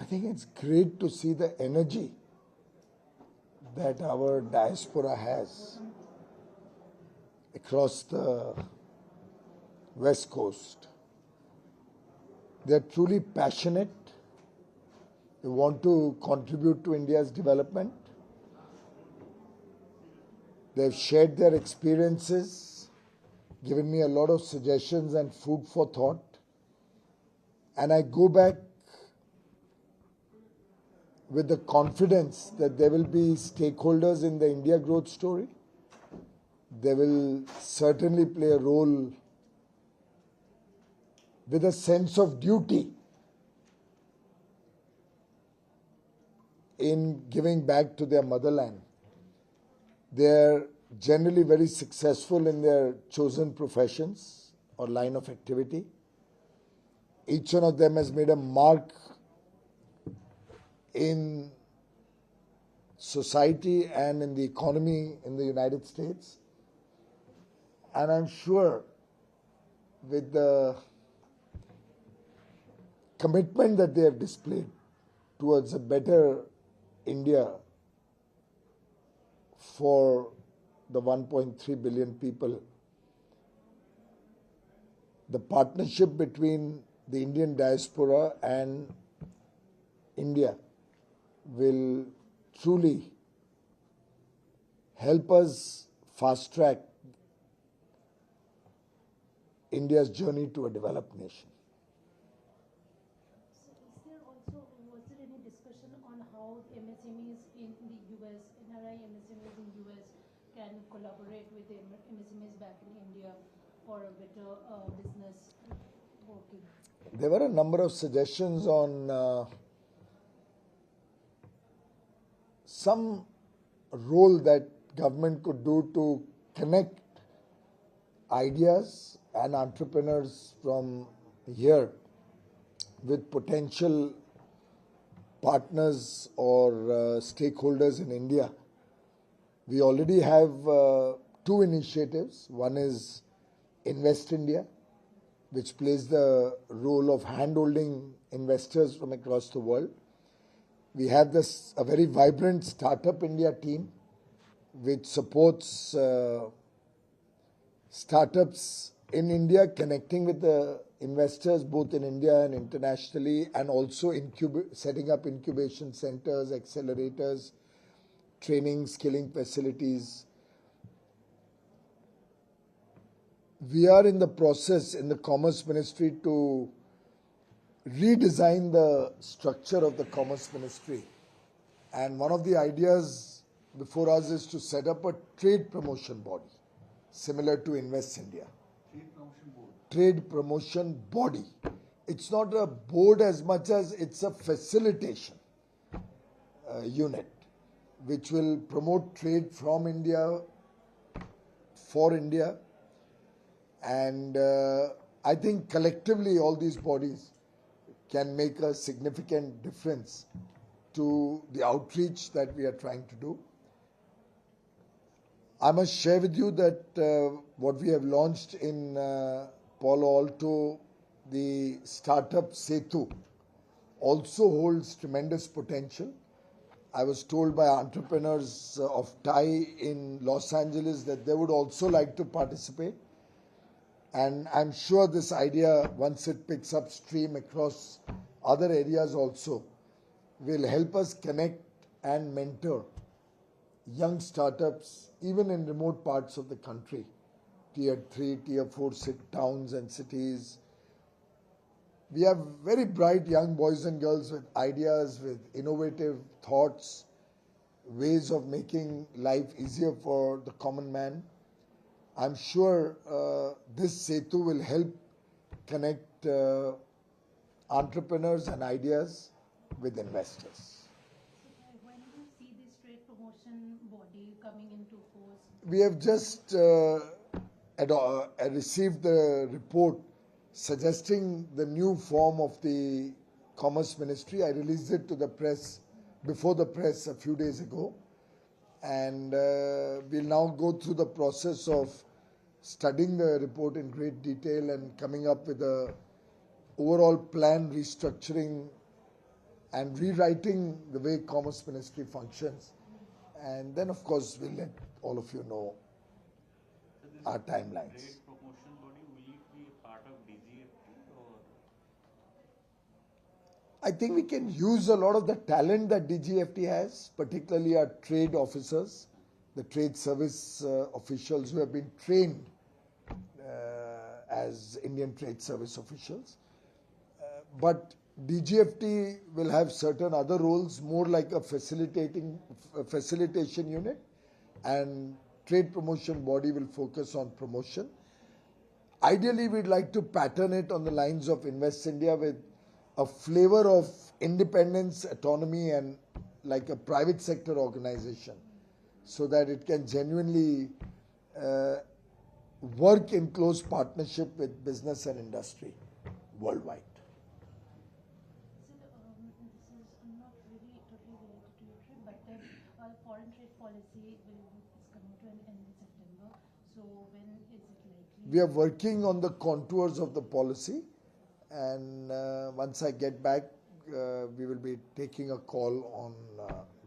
think it's great to see the energy that our diaspora has across the West Coast. They're truly passionate. They want to contribute to India's development. They've shared their experiences, given me a lot of suggestions and food for thought. And I go back with the confidence that there will be stakeholders in the India growth story. They will certainly play a role with a sense of duty in giving back to their motherland. They are generally very successful in their chosen professions or line of activity. Each one of them has made a mark in society and in the economy in the United States. And I'm sure with the commitment that they have displayed towards a better India for the 1.3 billion people, the partnership between the Indian diaspora and India will truly help us fast track India's journey to a developed nation. Was there any discussion on how MSMEs in the US, NRI MSMEs in the US can collaborate with the MSMEs back in India for a better business working? There were a number of suggestions on some role that government could do to connect ideas and entrepreneurs from here with potential partners or stakeholders in India. We already have two initiatives. One is Invest India, which plays the role of hand-holding investors from across the world. We have a very vibrant Startup India team, which supports startups in India, connecting with the investors both in India and internationally, and also setting up incubation centers, accelerators, training, skilling facilities. We are in the process in the Commerce Ministry to redesign the structure of the Commerce Ministry. And one of the ideas before us is to set up a trade promotion body, similar to Invest India. Trade promotion body. It's not a board as much as it's a facilitation unit, which will promote trade from India, for India. And I think collectively all these bodies can make a significant difference to the outreach that we are trying to do. I must share with you that what we have launched in Palo Alto, the startup Setu, also holds tremendous potential. I was told by entrepreneurs of Thai in Los Angeles that they would also like to participate. And I'm sure this idea, once it picks up stream across other areas also, will help us connect and mentor young startups, even in remote parts of the country, Tier 3, Tier 4 towns and cities. We have very bright young boys and girls with ideas, with innovative thoughts, ways of making life easier for the common man. I'm sure this Setu will help connect entrepreneurs and ideas with investors. When do you see this trade promotion body coming into force? We have just received the report suggesting the new form of the Commerce Ministry. I released it to the press, before the press, a few days ago. And we'll now go through the process of studying the report in great detail and coming up with a overall plan, restructuring and rewriting the way Commerce Ministry functions. And then, of course, we'll let all of you know our timelines. Trade promotion body, will it be a part of DGFT or? I think we can use a lot of the talent that DGFT has, particularly our trade officers, the trade service officials who have been trained as Indian trade service officials. But DGFT will have certain other roles, more like a facilitation unit, and trade promotion body will focus on promotion. Ideally, we'd like to pattern it on the lines of Invest India with a flavor of independence, autonomy, and like a private sector organization, so that it can genuinely work in close partnership with business and industry worldwide. This is not really totally related to your trip, but then foreign trade policy is coming to an end in September. So when is it likely? We are working on the contours of the policy, and once I get back, we will be taking a call on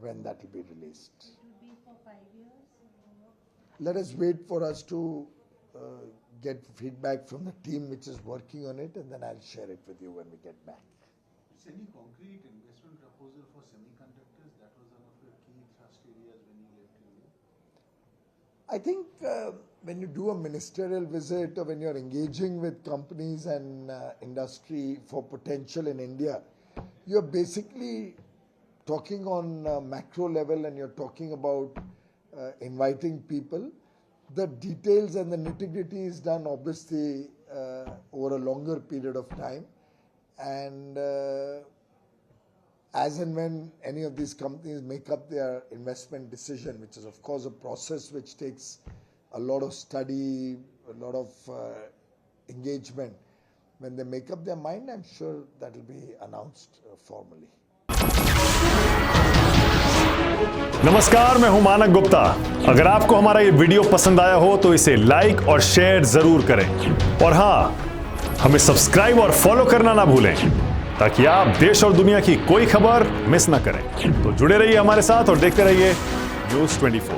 when that will be released. It will be for 5 years? Let us wait for us to get feedback from the team which is working on it, and then I'll share it with you when we get back. Is any concrete investment proposal for semiconductors? That was one of your key thrust areas when you left India. I think when you do a ministerial visit or when you're engaging with companies and industry for potential in India, you're basically talking on a macro level, and you're talking about inviting people. The details and the nitty-gritty is done obviously over a longer period of time, and as and when any of these companies make up their investment decision, which is of course a process which takes a lot of study, a lot of engagement, when they make up their mind, I'm sure that will be announced formally. नमस्कार, मैं हूं मानक गुप्ता। अगर आपको हमारा ये video पसंद आया हो तो इसे लाइक और शेयर जरूर करें, और हां, हमें सब्सक्राइब और फॉलो करना ना भूलें ताकि आप देश और दुनिया की कोई खबर मिस ना करें। तो जुड़े रहिए हमारे साथ और देखते रहिए News24।